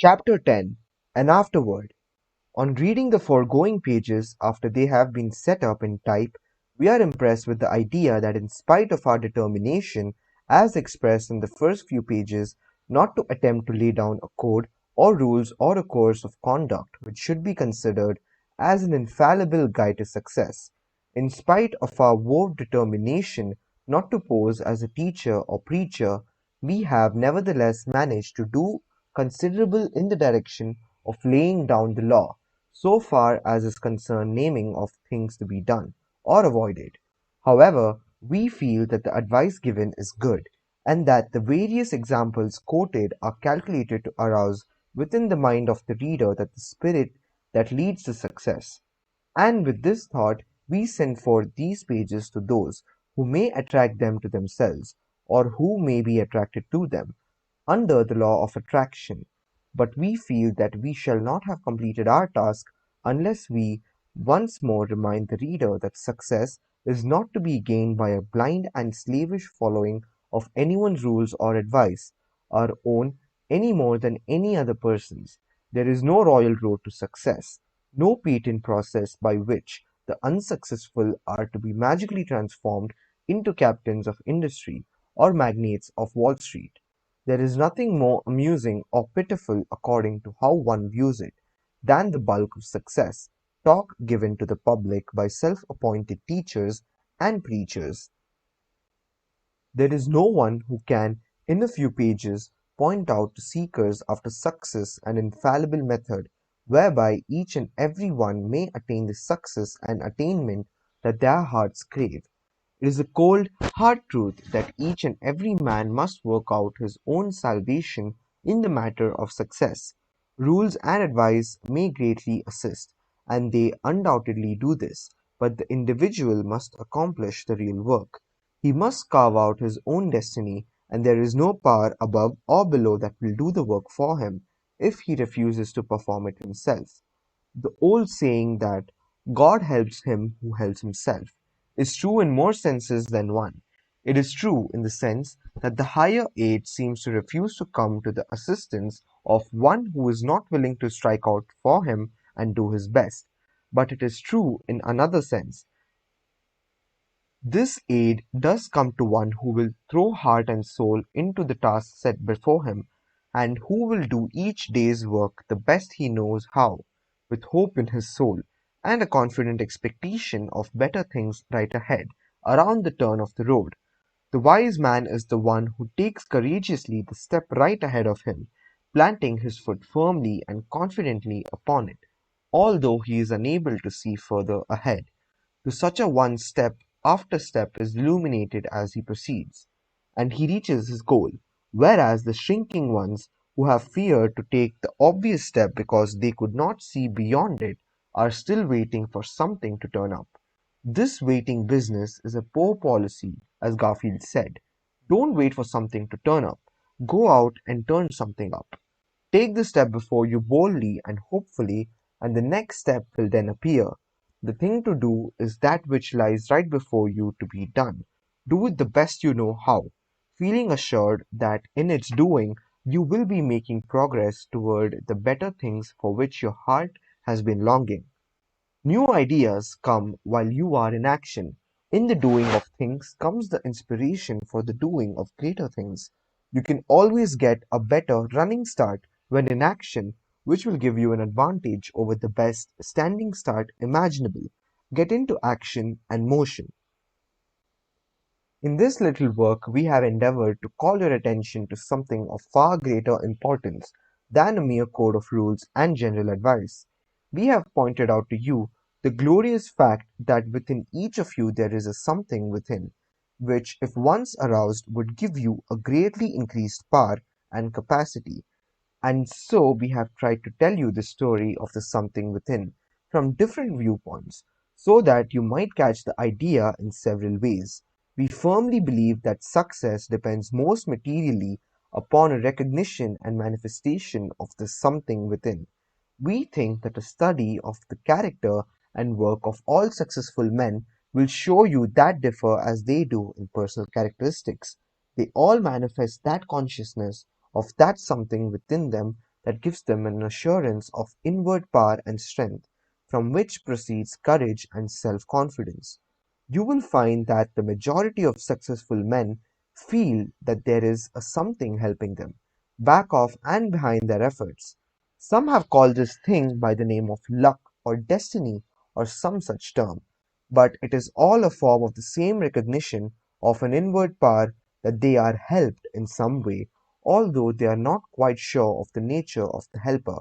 Chapter 10. An Afterword. On reading the foregoing pages after they have been set up in type, we are impressed with the idea that in spite of our determination, as expressed in the first few pages, not to attempt to lay down a code or rules or a course of conduct which should be considered as an infallible guide to success, in spite of our vowed determination not to pose as a teacher or preacher, we have nevertheless managed to do considerable in the direction of laying down the law, so far as is concerned naming of things to be done or avoided. However, we feel that the advice given is good, and that the various examples quoted are calculated to arouse within the mind of the reader that the spirit that leads to success. And with this thought, we send forth these pages to those who may attract them to themselves, or who may be attracted to them, under the law of attraction. But we feel that we shall not have completed our task unless we once more remind the reader that success is not to be gained by a blind and slavish following of anyone's rules or advice, our own any more than any other person's. There is no royal road to success, no patent process by which the unsuccessful are to be magically transformed into captains of industry or magnates of Wall Street. There is nothing more amusing or pitiful, according to how one views it, than the bulk of success talk given to the public by self-appointed teachers and preachers. There is no one who can, in a few pages, point out to seekers after success an infallible method whereby each and every one may attain the success and attainment that their hearts crave. It is a cold, hard truth that each and every man must work out his own salvation in the matter of success. Rules and advice may greatly assist, and they undoubtedly do this, but the individual must accomplish the real work. He must carve out his own destiny, and there is no power above or below that will do the work for him if he refuses to perform it himself. The old saying that "God helps him who helps himself" is true in more senses than one. It is true in the sense that the higher aid seems to refuse to come to the assistance of one who is not willing to strike out for him and do his best. But it is true in another sense. This aid does come to one who will throw heart and soul into the task set before him, and who will do each day's work the best he knows how, with hope in his soul, and a confident expectation of better things right ahead, around the turn of the road. The wise man is the one who takes courageously the step right ahead of him, planting his foot firmly and confidently upon it, although he is unable to see further ahead. To such a one step after step is illuminated as he proceeds, and he reaches his goal, whereas the shrinking ones who have feared to take the obvious step because they could not see beyond it are still waiting for something to turn up. This waiting business is a poor policy, as Garfield said. Don't wait for something to turn up. Go out and turn something up. Take the step before you boldly and hopefully, and the next step will then appear. The thing to do is that which lies right before you to be done. Do it the best you know how, feeling assured that in its doing you will be making progress toward the better things for which your heart has been longing. New ideas come while you are in action. In the doing of things comes the inspiration for the doing of greater things. You can always get a better running start when in action, which will give you an advantage over the best standing start imaginable. Get into action and motion. In this little work, we have endeavored to call your attention to something of far greater importance than a mere code of rules and general advice. We have pointed out to you the glorious fact that within each of you there is a something within, which, if once aroused, would give you a greatly increased power and capacity. And so we have tried to tell you the story of the something within from different viewpoints, so that you might catch the idea in several ways. We firmly believe that success depends most materially upon a recognition and manifestation of the something within. We think that a study of the character and work of all successful men will show you that differ as they do in personal characteristics. They all manifest that consciousness of that something within them that gives them an assurance of inward power and strength, from which proceeds courage and self confidence. You will find that the majority of successful men feel that there is a something helping them, back of and behind their efforts. Some have called this thing by the name of luck or destiny or some such term, but it is all a form of the same recognition of an inward power that they are helped in some way, although they are not quite sure of the nature of the helper.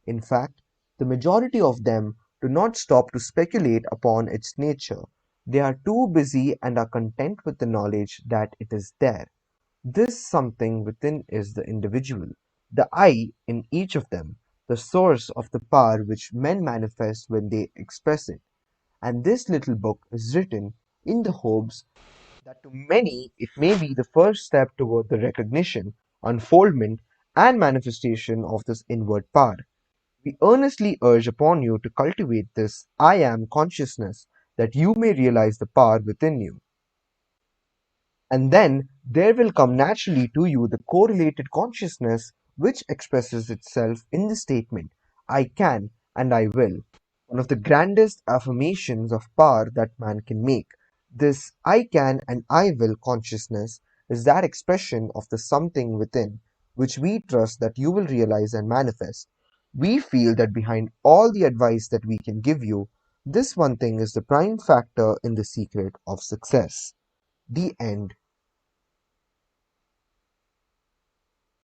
In fact, the majority of them do not stop to speculate upon its nature. They are too busy and are content with the knowledge that it is there. This something within is the individual, the I in each of them, the source of the power which men manifest when they express it. And this little book is written in the hopes that to many it may be the first step toward the recognition, unfoldment, and manifestation of this inward power. We earnestly urge upon you to cultivate this I am consciousness that you may realize the power within you. And then there will come naturally to you the correlated consciousness which expresses itself in the statement, I can and I will, one of the grandest affirmations of power that man can make. This I can and I will consciousness is that expression of the something within, which we trust that you will realize and manifest. We feel that behind all the advice that we can give you, this one thing is the prime factor in the secret of success. The end.